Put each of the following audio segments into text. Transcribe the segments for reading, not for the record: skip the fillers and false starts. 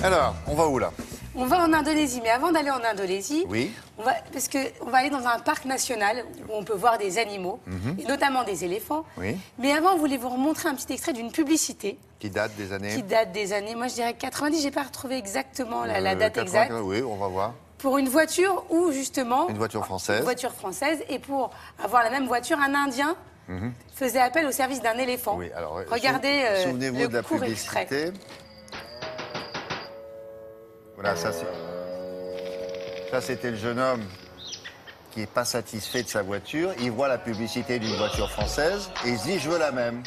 Alors, on va où là? On va en Indonésie, mais avant d'aller en Indonésie, Oui. parce qu'on va aller dans un parc national où on peut voir des animaux, et notamment des éléphants. Oui. Mais avant, on voulait vous remontrer un petit extrait d'une publicité. Qui date des années? Qui date des années, moi je dirais 90, j'ai pas retrouvé exactement la date 80, exacte. Oui, on va voir. Pour une voiture où justement... Une voiture française. Une voiture française, et pour avoir la même voiture, un Indien faisait appel au service d'un éléphant. Oui, alors, regardez souvenez-vous le de la court extrait. publicité. Voilà, ça c'était le jeune homme qui n'est pas satisfait de sa voiture. Il voit la publicité d'une voiture française et il se dit, je veux la même.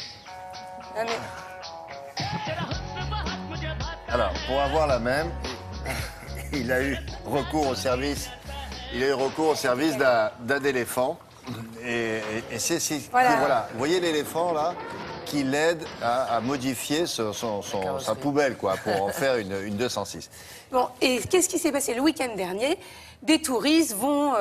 Non, mais... Alors, pour avoir la même, il a eu recours au service. Il a eu recours au service d'un éléphant. Et c'est voilà. Vous voyez l'éléphant là, qui l'aide à modifier sa poubelle quoi, pour en faire une 206. Bon, et qu'est-ce qui s'est passé le week-end dernier? Des touristes vont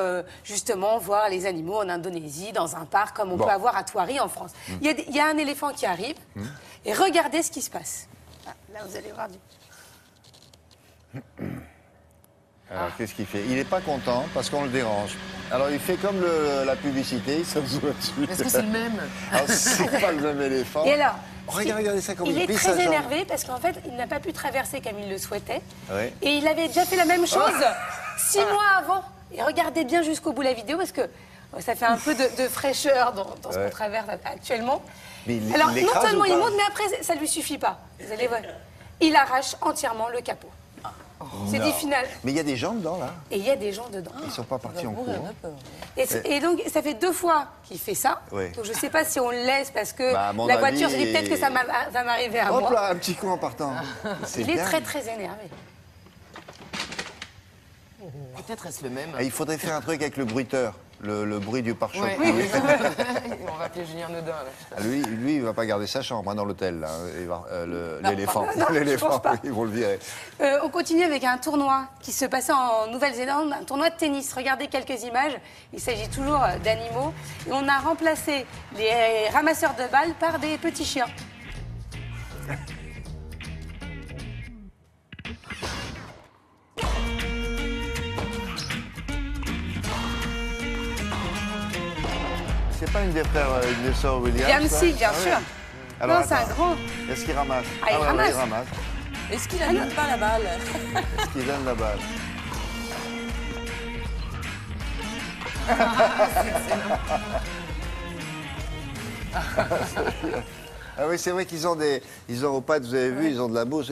justement voir les animaux en Indonésie, dans un parc comme on peut avoir à Thoiry en France. Il y a un éléphant qui arrive et regardez ce qui se passe. Ah, là, vous allez voir du... Alors, qu'est-ce qu'il fait? Il n'est pas content parce qu'on le dérange. Alors, il fait comme la publicité, il s'en joue là-dessus. Est-ce que c'est le même? Alors, c'est pas le même éléphant. Et alors, regardez ça comme il est plie sa très jambe. énervé parce qu'en fait, il n'a pas pu traverser comme il le souhaitait. Oui. Et il avait déjà fait la même chose 6 mois avant. Et regardez bien jusqu'au bout la vidéo parce que ça fait un peu de fraîcheur dans ce qu'on traverse actuellement. Mais alors, il non écrase seulement ou il pas? monte, mais après, ça ne lui suffit pas. Vous allez voir. Il arrache entièrement le capot. C'est dit final. Mais il y a des gens dedans, là. Et il y a des gens dedans. Ils ne sont pas partis en courant. Et donc, ça fait 2 fois qu'il fait ça. Oui. Donc, je ne sais pas si on le laisse parce que Bah, à mon la avis, voiture, je dis peut-être que ça va m'arriver à Hop moi. là, un petit coup en partant. Il est très, très énervé. Peut-être est-ce le même. Il faudrait faire un truc avec le bruiteur, le bruit du pare-choc. Ouais. On va appeler Julien Nedin. Là. Lui, il va pas garder sa chambre hein, dans l'hôtel, là. L'éléphant. Non, je L'éléphant, pense pas. ils vont le virer. On continue avec un tournoi qui se passait en Nouvelle-Zélande, un tournoi de tennis. Regardez quelques images. Il s'agit toujours d'animaux. Et on a remplacé les ramasseurs de balles par des petits chiens. C'est pas une des frères, une des sœurs Williams Bien ça? si, bien Ah sûr. ouais. Alors, Non, c'est un attends. grand. Est-ce qu'il ramasse? Ah, il ouais, ramasse. il ramasse. Est-ce qu'il n'allume pas la balle? Est-ce qu'il donne la balle? Ah oui, c'est vrai qu'ils ont ils ont aux pattes, vous avez vu, ils ont de la mousse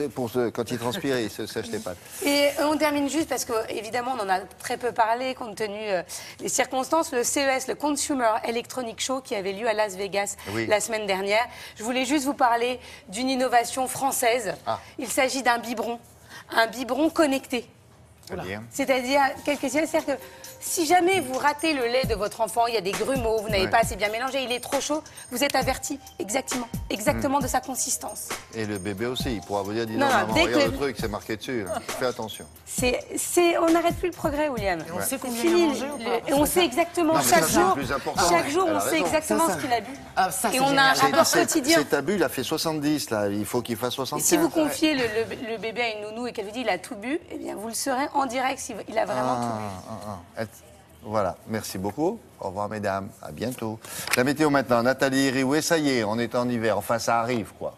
quand ils transpirent, ils se sèchent les pattes. Et on termine juste parce qu'évidemment, on en a très peu parlé compte tenu des circonstances. Le CES, le Consumer Electronic Show, qui avait lieu à Las Vegas la semaine dernière. Je voulais juste vous parler d'une innovation française. Il s'agit d'un biberon connecté. C'est-à-dire, c'est-à-dire que si jamais vous ratez le lait de votre enfant, il y a des grumeaux, vous n'avez pas assez bien mélangé, il est trop chaud, vous êtes averti exactement de sa consistance. Et le bébé aussi, il pourra vous dire, dis Non, donc, non, maman, dès regarde que- le truc, c'est marqué dessus, là. Fais attention. On n'arrête plus le progrès, William. on sait combien C'est fini, il a mangé ou pas? et on sait exactement Non, mais chaque ça, c'est jour. le plus important. Chaque jour, Elle on a sait raison. exactement Ça, ce qu'il a bu. Ah, ça, c'est Et on a un génial. rapport quotidien. Cet abus, il a fait 70, là. Il faut qu'il fasse Et 75. si vous confiez le bébé à une nounou et qu'elle vous dit il a tout bu, eh bien vous le saurez en direct s'il a vraiment tout bu. Voilà, merci beaucoup. Au revoir, mesdames. À bientôt. La météo maintenant. Nathalie Riouet, ça y est, on est en hiver. Enfin, ça arrive, quoi.